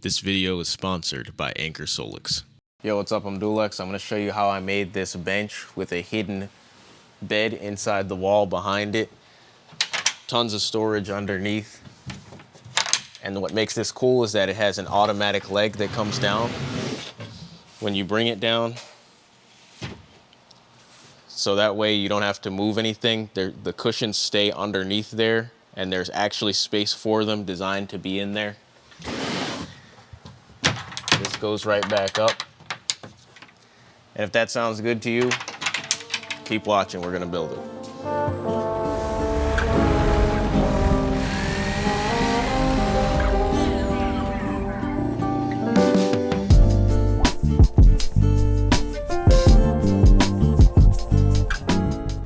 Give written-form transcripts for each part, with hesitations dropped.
This video is sponsored by Anker Solix. Yo, what's up? I'm Dulex. I'm gonna show you how I made this bench with a hidden bed inside the wall behind it. Tons of storage underneath. And what makes this cool is that it has an automatic leg that comes down when you bring it down. So that way you don't have to move anything. The cushions stay underneath there, and there's actually space for them designed to be in there. This goes right back up. And if that sounds good to you, keep watching, we're gonna build it.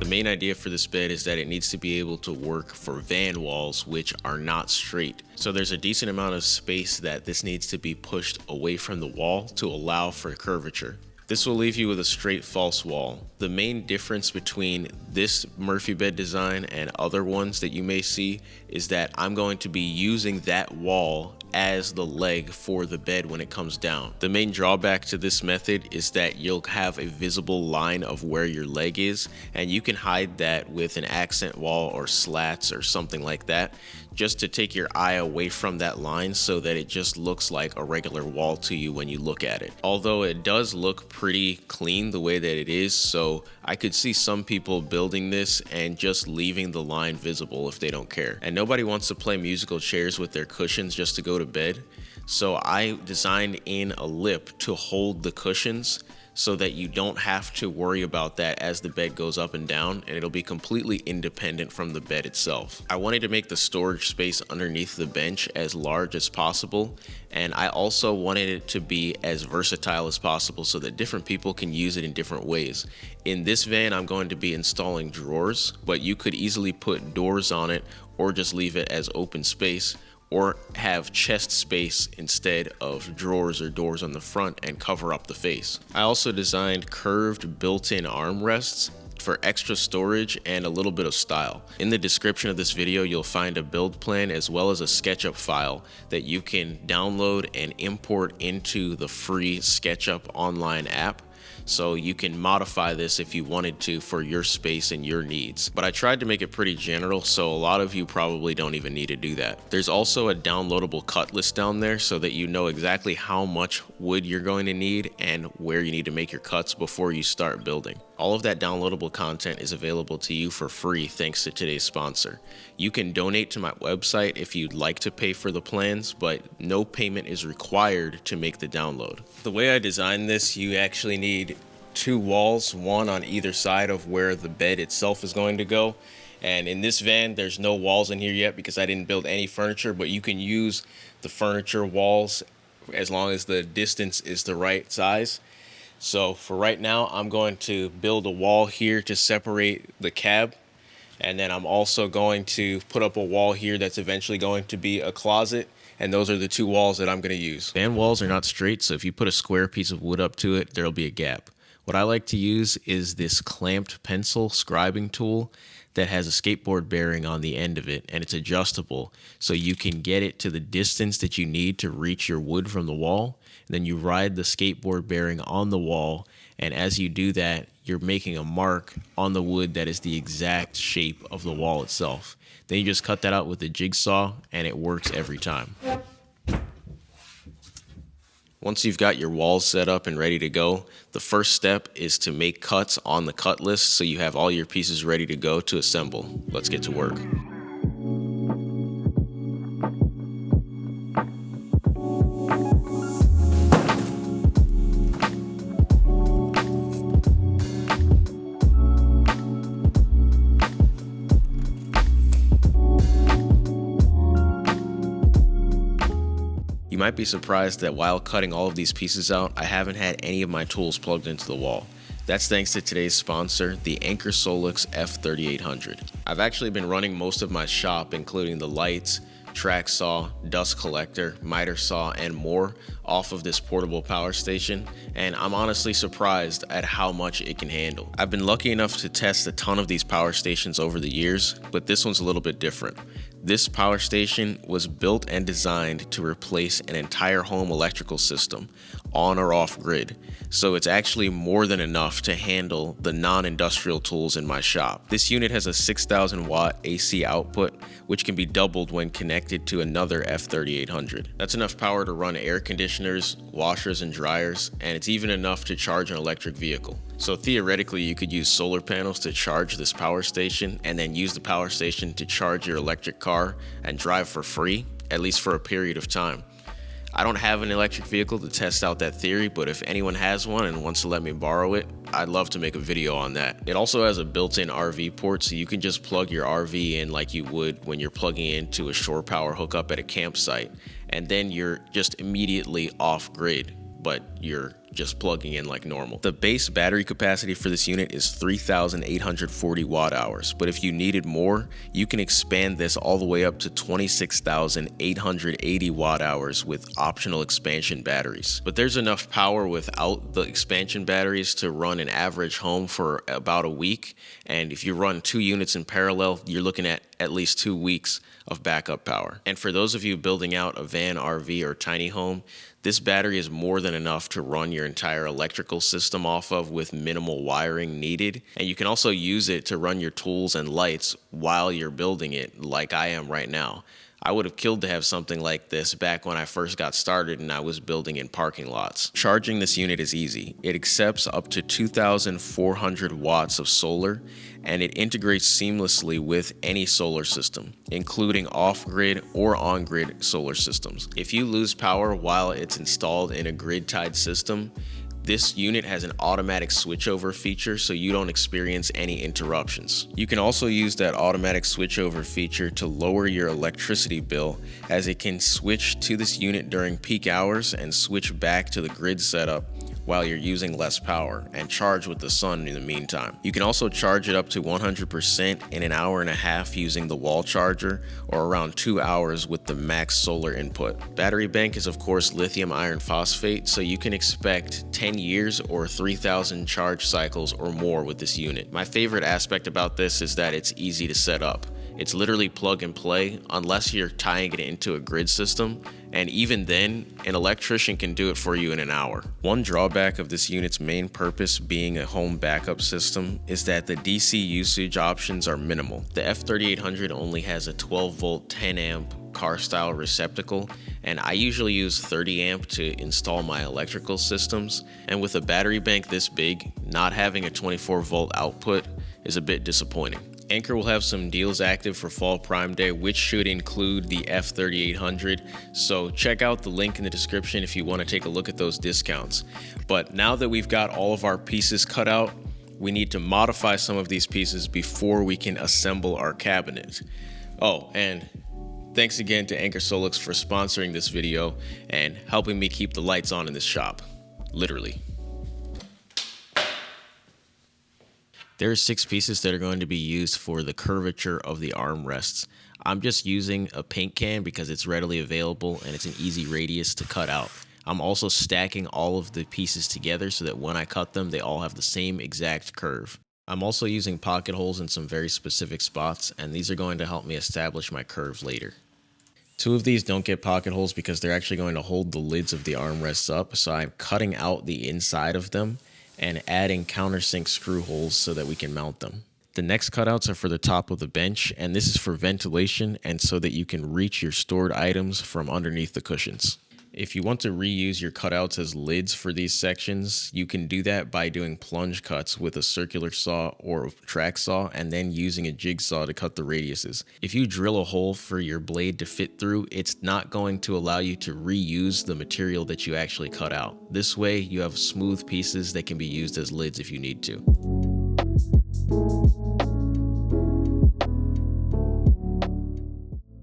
The main idea for this bed is that it needs to be able to work for van walls, which are not straight. So there's a decent amount of space that this needs to be pushed away from the wall to allow for curvature. This will leave you with a straight false wall. The main difference between this Murphy bed design and other ones that you may see is that I'm going to be using that wall as the leg for the bed when it comes down. The main drawback to this method is that you'll have a visible line of where your leg is, and you can hide that with an accent wall or slats or something like that, just to take your eye away from that line so that it just looks like a regular wall to you when you look at it. Although it does look pretty clean the way that it is, so I could see some people building this and just leaving the line visible if they don't care. And nobody wants to play musical chairs with their cushions just to go to bed. So I designed in a lip to hold the cushions so that you don't have to worry about that as the bed goes up and down, and it'll be completely independent from the bed itself. I wanted to make the storage space underneath the bench as large as possible, and I also wanted it to be as versatile as possible so that different people can use it in different ways. In this van, I'm going to be installing drawers, but you could easily put doors on it or just leave it as open space, or have chest space instead of drawers or doors on the front and cover up the face. I also designed curved built-in armrests for extra storage and a little bit of style. In the description of this video, you'll find a build plan as well as a SketchUp file that you can download and import into the free SketchUp online app. So you can modify this if you wanted to for your space and your needs. But I tried to make it pretty general, so a lot of you probably don't even need to do that. There's also a downloadable cut list down there so that you know exactly how much wood you're going to need and where you need to make your cuts before you start building. All of that downloadable content is available to you for free thanks to today's sponsor. You can donate to my website if you'd like to pay for the plans, but no payment is required to make the download. The way I designed this, you actually need two walls, one on either side of where the bed itself is going to go. And in this van, there's no walls in here yet because I didn't build any furniture, but you can use the furniture walls as long as the distance is the right size. So for right now, I'm going to build a wall here to separate the cab. And then I'm also going to put up a wall here that's eventually going to be a closet. And those are the two walls that I'm going to use. Van walls are not straight, so if you put a square piece of wood up to it, there'll be a gap. What I like to use is this clamped pencil scribing tool that has a skateboard bearing on the end of it, and it's adjustable so you can get it to the distance that you need to reach your wood from the wall. And then you ride the skateboard bearing on the wall, and as you do that, you're making a mark on the wood that is the exact shape of the wall itself. Then you just cut that out with a jigsaw, and it works every time. Once you've got your walls set up and ready to go, the first step is to make cuts on the cut list so you have all your pieces ready to go to assemble. Let's get to work. You might be surprised that while cutting all of these pieces out, I haven't had any of my tools plugged into the wall. That's thanks to today's sponsor, the Anker Solix F3800. I've actually been running most of my shop, including the lights, track saw, dust collector, miter saw, and more off of this portable power station, and I'm honestly surprised at how much it can handle. I've been lucky enough to test a ton of these power stations over the years, but this one's a little bit different. This power station was built and designed to replace an entire home electrical system, on or off grid, so it's actually more than enough to handle the non-industrial tools in my shop. This unit has a 6,000 watt AC output, which can be doubled when connected to another F3800. That's enough power to run air conditioners, washers and dryers, and it's even enough to charge an electric vehicle. So theoretically, you could use solar panels to charge this power station and then use the power station to charge your electric car and drive for free, at least for a period of time. I don't have an electric vehicle to test out that theory, but if anyone has one and wants to let me borrow it, I'd love to make a video on that. It also has a built-in RV port, so you can just plug your RV in like you would when you're plugging into a shore power hookup at a campsite, and then you're just immediately off grid, but you're just plugging in like normal. The base battery capacity for this unit is 3,840 watt hours, but if you needed more, you can expand this all the way up to 26,880 watt hours with optional expansion batteries. But there's enough power without the expansion batteries to run an average home for about a week, and if you run 2 units in parallel, you're looking at least 2 weeks of backup power. And for those of you building out a van, RV, or tiny home, this battery is more than enough to run your entire electrical system off of with minimal wiring needed. And you can also use it to run your tools and lights while you're building it, like I am right now. I would have killed to have something like this back when I first got started and I was building in parking lots. Charging this unit is easy. It accepts up to 2,400 watts of solar, and it integrates seamlessly with any solar system, including off-grid or on-grid solar systems. If you lose power while it's installed in a grid-tied system, this unit has an automatic switchover feature, so you don't experience any interruptions. You can also use that automatic switchover feature to lower your electricity bill, as it can switch to this unit during peak hours and switch back to the grid setup while you're using less power, and charge with the sun in the meantime. You can also charge it up to 100% in an hour and a half using the wall charger, or around 2 hours with the max solar input. Battery bank is of course lithium iron phosphate, so you can expect 10 years or 3,000 charge cycles or more with this unit. My favorite aspect about this is that it's easy to set up. It's literally plug and play unless you're tying it into a grid system, and even then, an electrician can do it for you in an hour. One drawback of this unit's main purpose being a home backup system is that the DC usage options are minimal. The F3800 only has a 12 volt 10 amp car style receptacle, and I usually use 30 amp to install my electrical systems, and with a battery bank this big, not having a 24 volt output is a bit disappointing. Anker will have some deals active for Fall Prime Day, which should include the F3800, so check out the link in the description if you want to take a look at those discounts. But now that we've got all of our pieces cut out, we need to modify some of these pieces before we can assemble our cabinet. Oh, and thanks again to Anker Solix for sponsoring this video and helping me keep the lights on in this shop. Literally. There are 6 pieces that are going to be used for the curvature of the armrests. I'm just using a paint can because it's readily available and it's an easy radius to cut out. I'm also stacking all of the pieces together so that when I cut them, they all have the same exact curve. I'm also using pocket holes in some very specific spots, and these are going to help me establish my curve later. 2 of these don't get pocket holes because they're actually going to hold the lids of the armrests up, so I'm cutting out the inside of them and adding countersink screw holes so that we can mount them. The next cutouts are for the top of the bench, and this is for ventilation and so that you can reach your stored items from underneath the cushions. If you want to reuse your cutouts as lids for these sections, you can do that by doing plunge cuts with a circular saw or a track saw and then using a jigsaw to cut the radiuses. If you drill a hole for your blade to fit through, it's not going to allow you to reuse the material that you actually cut out. This way, you have smooth pieces that can be used as lids if you need to.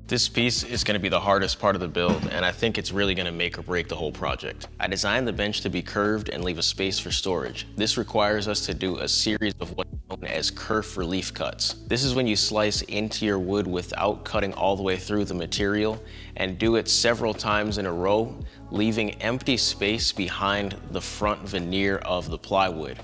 This piece is going to be the hardest part of the build, and I think it's really going to make or break the whole project. I designed the bench to be curved and leave a space for storage. This requires us to do a series of what's known as kerf relief cuts. This is when you slice into your wood without cutting all the way through the material, and do it several times in a row, leaving empty space behind the front veneer of the plywood.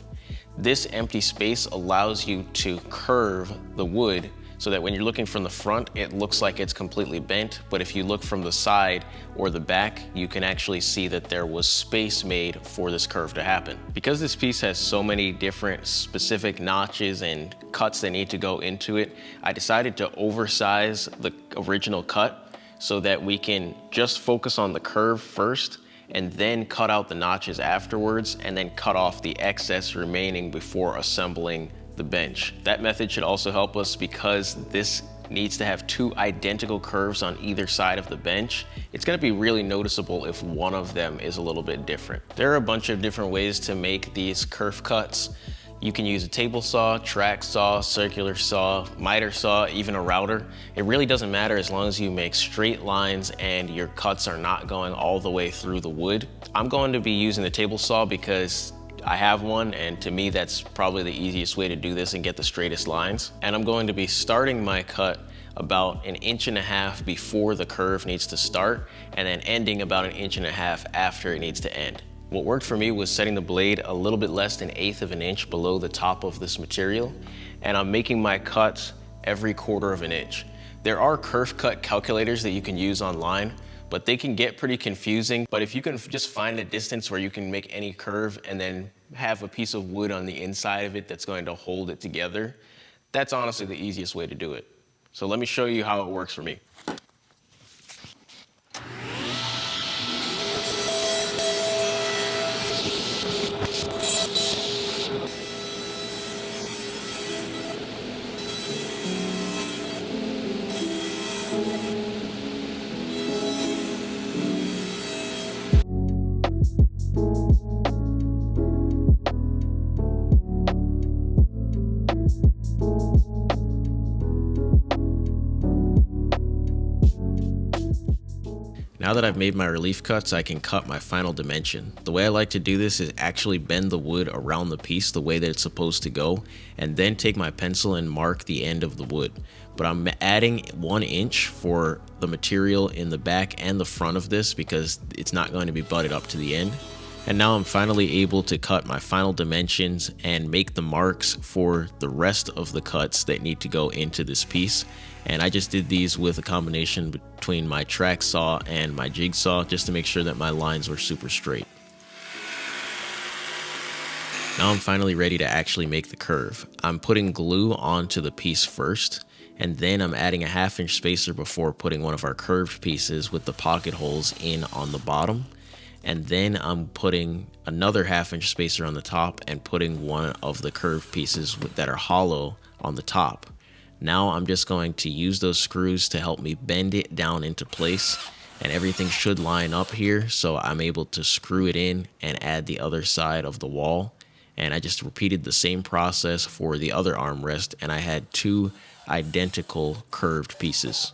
This empty space allows you to curve the wood so that when you're looking from the front, it looks like it's completely bent. But if you look from the side or the back, you can actually see that there was space made for this curve to happen. Because this piece has so many different specific notches and cuts that need to go into it, I decided to oversize the original cut so that we can just focus on the curve first and then cut out the notches afterwards, and then cut off the excess remaining before assembling the bench. That method should also help us because this needs to have two identical curves on either side of the bench. It's gonna be really noticeable if one of them is a little bit different. There are a bunch of different ways to make these curve cuts. You can use a table saw, track saw, circular saw, miter saw, even a router. It really doesn't matter as long as you make straight lines and your cuts are not going all the way through the wood. I'm going to be using the table saw because I have one, and to me that's probably the easiest way to do this and get the straightest lines. And I'm going to be starting my cut about 1.5 inches before the curve needs to start, and then ending about 1.5 inches after it needs to end. What worked for me was setting the blade a little bit less than 1/8 of an inch below the top of this material, and I'm making my cuts every 1/4 of an inch. There are curve cut calculators that you can use online, but they can get pretty confusing. But if you can just find a distance where you can make any curve and then have a piece of wood on the inside of it that's going to hold it together, that's honestly the easiest way to do it. So let me show you how it works for me. Now that I've made my relief cuts, I can cut my final dimension. The way I like to do this is actually bend the wood around the piece the way that it's supposed to go, and then take my pencil and mark the end of the wood. But I'm adding 1 inch for the material in the back and the front of this because it's not going to be butted up to the end. And now I'm finally able to cut my final dimensions and make the marks for the rest of the cuts that need to go into this piece. And I just did these with a combination between my track saw and my jigsaw just to make sure that my lines were super straight. Now I'm finally ready to actually make the curve. I'm putting glue onto the piece first, and then I'm adding a 1/2 inch spacer before putting one of our curved pieces with the pocket holes in on the bottom. And then I'm putting another 1/2 inch spacer on the top and putting one of the curved pieces that are hollow on the top. Now I'm just going to use those screws to help me bend it down into place, and everything should line up here, so I'm able to screw it in and add the other side of the wall. And I just repeated the same process for the other armrest, and I had 2 identical curved pieces.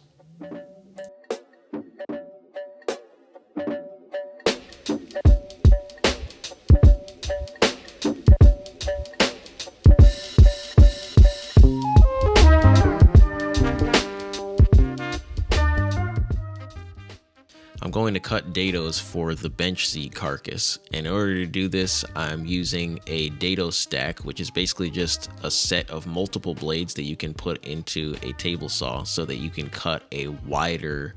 I'm going to cut dados for the bench seat carcass. In order to do this, I'm using a dado stack, which is basically just a set of multiple blades that you can put into a table saw so that you can cut a wider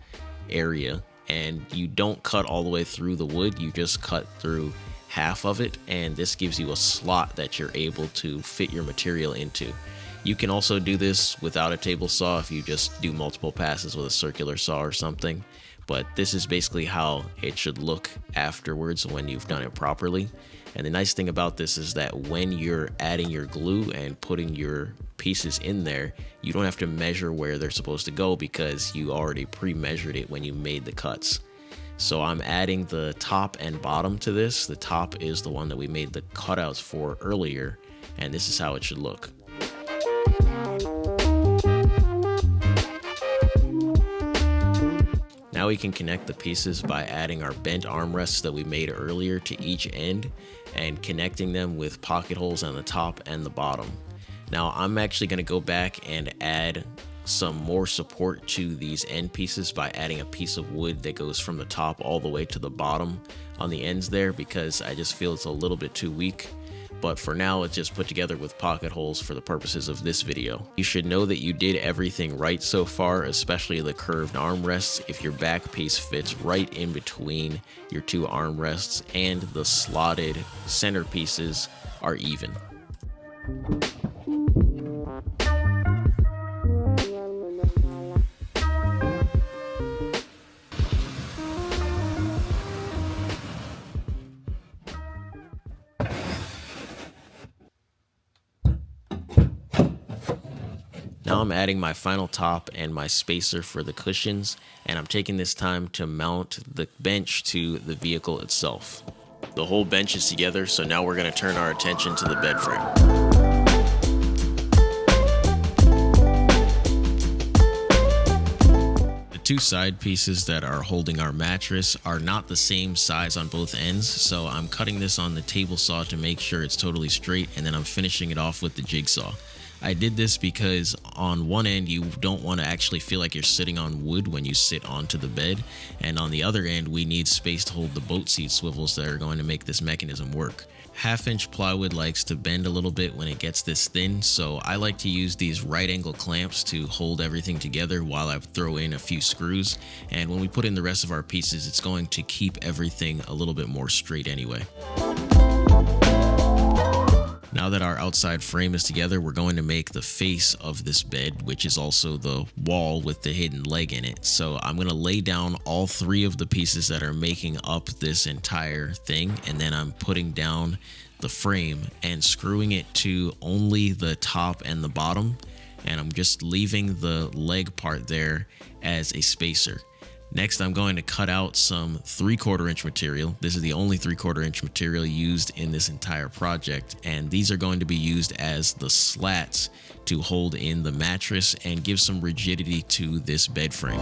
area. And you don't cut all the way through the wood, you just cut through half of it, and this gives you a slot that you're able to fit your material into. You can also do this without a table saw if you just do multiple passes with a circular saw or something. But this is basically how it should look afterwards when you've done it properly. And the nice thing about this is that when you're adding your glue and putting your pieces in there, you don't have to measure where they're supposed to go because you already pre-measured it when you made the cuts. So I'm adding the top and bottom to this. The top is the one that we made the cutouts for earlier, and this is how it should look. Now we can connect the pieces by adding our bent armrests that we made earlier to each end and connecting them with pocket holes on the top and the bottom. Now I'm actually going to go back and add some more support to these end pieces by adding a piece of wood that goes from the top all the way to the bottom on the ends there, because I just feel it's a little bit too weak. but for now it's just put together with pocket holes for the purposes of this video. You should know that you did everything right so far, especially the curved armrests. If your back piece fits right in between your two armrests and the slotted center pieces are even. Now I'm adding my final top and my spacer for the cushions, and I'm taking this time to mount the bench to the vehicle itself. The whole bench is together, so now we're going to turn our attention to the bed frame. The two side pieces that are holding our mattress are not the same size on both ends, so I'm cutting this on the table saw to make sure it's totally straight, and then I'm finishing it off with the jigsaw. I did this because on one end you don't want to actually feel like you're sitting on wood when you sit onto the bed, and on the other end we need space to hold the boat seat swivels that are going to make this mechanism work. 1/2-inch plywood likes to bend a little bit when it gets this thin, so I like to use these right angle clamps to hold everything together while I throw in a few screws, and when we put in the rest of our pieces it's going to keep everything a little bit more straight anyway. Now that our outside frame is together, we're going to make the face of this bed, which is also the wall with the hidden leg in it. So I'm going to lay down all three of the pieces that are making up this entire thing, and then I'm putting down the frame and screwing it to only the top and the bottom, and I'm just leaving the leg part there as a spacer. Next, I'm going to cut out some 3/4 inch material. This is the only 3/4 inch material used in this entire project, and these are going to be used as the slats to hold in the mattress and give some rigidity to this bed frame.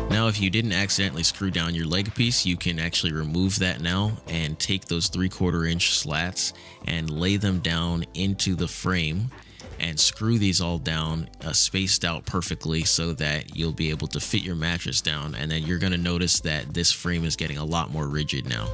Now, if you didn't accidentally screw down your leg piece, you can actually remove that now and take those 3/4 inch slats and lay them down into the frame and screw these all down spaced out perfectly so that you'll be able to fit your mattress down, and then you're going to notice that this frame is getting a lot more rigid now.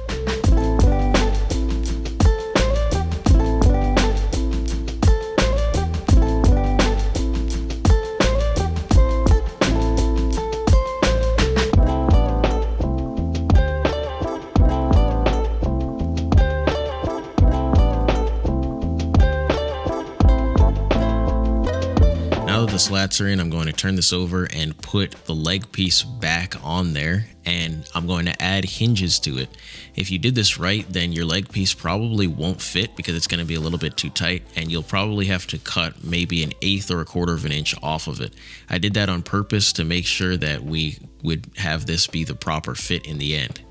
The slats are in, I'm going to turn this over and put the leg piece back on there, and I'm going to add hinges to it. If you did this right, then your leg piece probably won't fit because it's going to be a little bit too tight, and you'll probably have to cut maybe 1/8 or 1/4 of an inch off of it. I did that on purpose to make sure that we would have this be the proper fit in the end.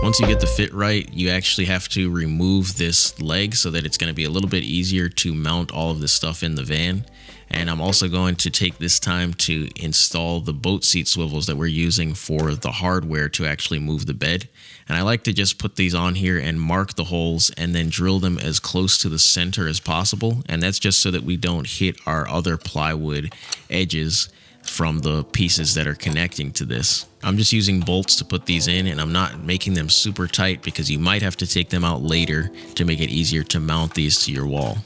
Once you get the fit right, you actually have to remove this leg so that it's going to be a little bit easier to mount all of this stuff in the van. And I'm also going to take this time to install the boat seat swivels that we're using for the hardware to actually move the bed. And I like to just put these on here and mark the holes and then drill them as close to the center as possible. And that's just so that we don't hit our other plywood edges from the pieces that are connecting to this. I'm just using bolts to put these in, and I'm not making them super tight because you might have to take them out later to make it easier to mount these to your wall.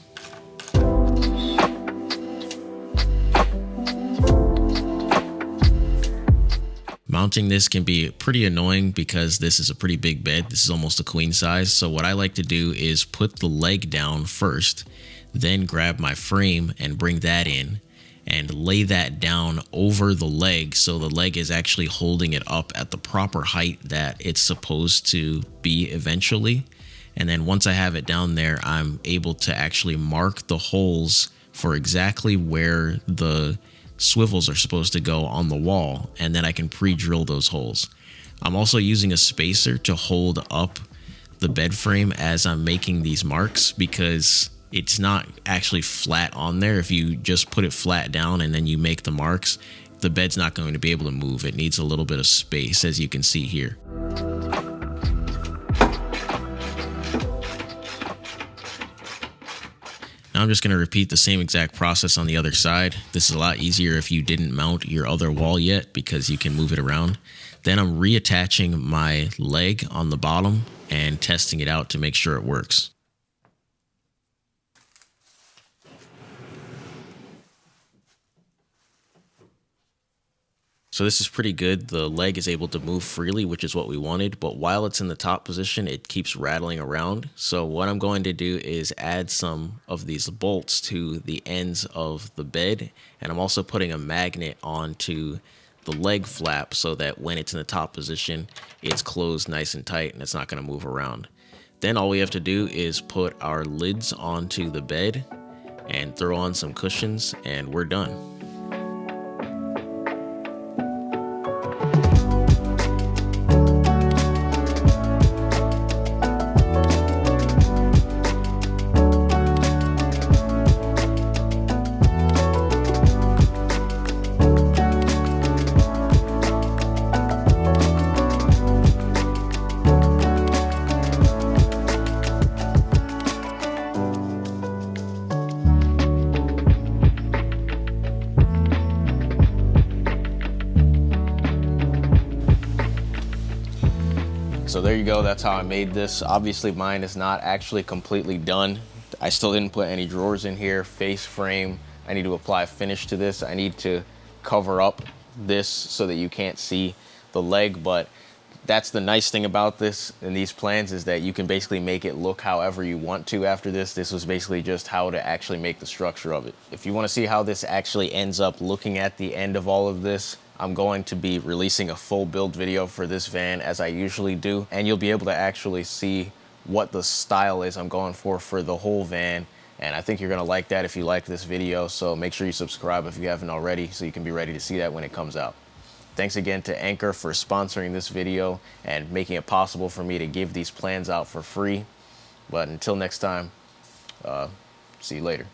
Mounting this can be pretty annoying because this is a pretty big bed. This is almost a queen size. So what I like to do is put the leg down first, then grab my frame and bring that in and lay that down over the leg so the leg is actually holding it up at the proper height that it's supposed to be eventually. And then once I have it down there, I'm able to actually mark the holes for exactly where the swivels are supposed to go on the wall, and then I can pre-drill those holes. I'm also using a spacer to hold up the bed frame as I'm making these marks because it's not actually flat on there. If you just put it flat down and then you make the marks, the bed's not going to be able to move. It needs a little bit of space, as you can see here. Now I'm just going to repeat the same exact process on the other side. This is a lot easier if you didn't mount your other wall yet because you can move it around. Then I'm reattaching my leg on the bottom and testing it out to make sure it works. So this is pretty good. The leg is able to move freely, which is what we wanted, but while it's in the top position, it keeps rattling around. So what I'm going to do is add some of these bolts to the ends of the bed, and I'm also putting a magnet onto the leg flap so that when it's in the top position, it's closed nice and tight and it's not going to move around. Then all we have to do is put our lids onto the bed and throw on some cushions, and we're done. So there you go, that's how I made this. Obviously mine is not actually completely done. I still didn't put any drawers in here, face frame. I need to apply finish to this. I need to cover up this so that you can't see the leg, but that's the nice thing about this and these plans is that you can basically make it look however you want to after this. This was basically just how to actually make the structure of it. If you want to see how this actually ends up looking at the end of all of this, I'm going to be releasing a full build video for this van as I usually do, and you'll be able to actually see what the style is I'm going for the whole van. And I think you're gonna like that if you like this video, so make sure you subscribe if you haven't already so you can be ready to see that when it comes out. Thanks again to Anker for sponsoring this video and making it possible for me to give these plans out for free. But until next time, see you later.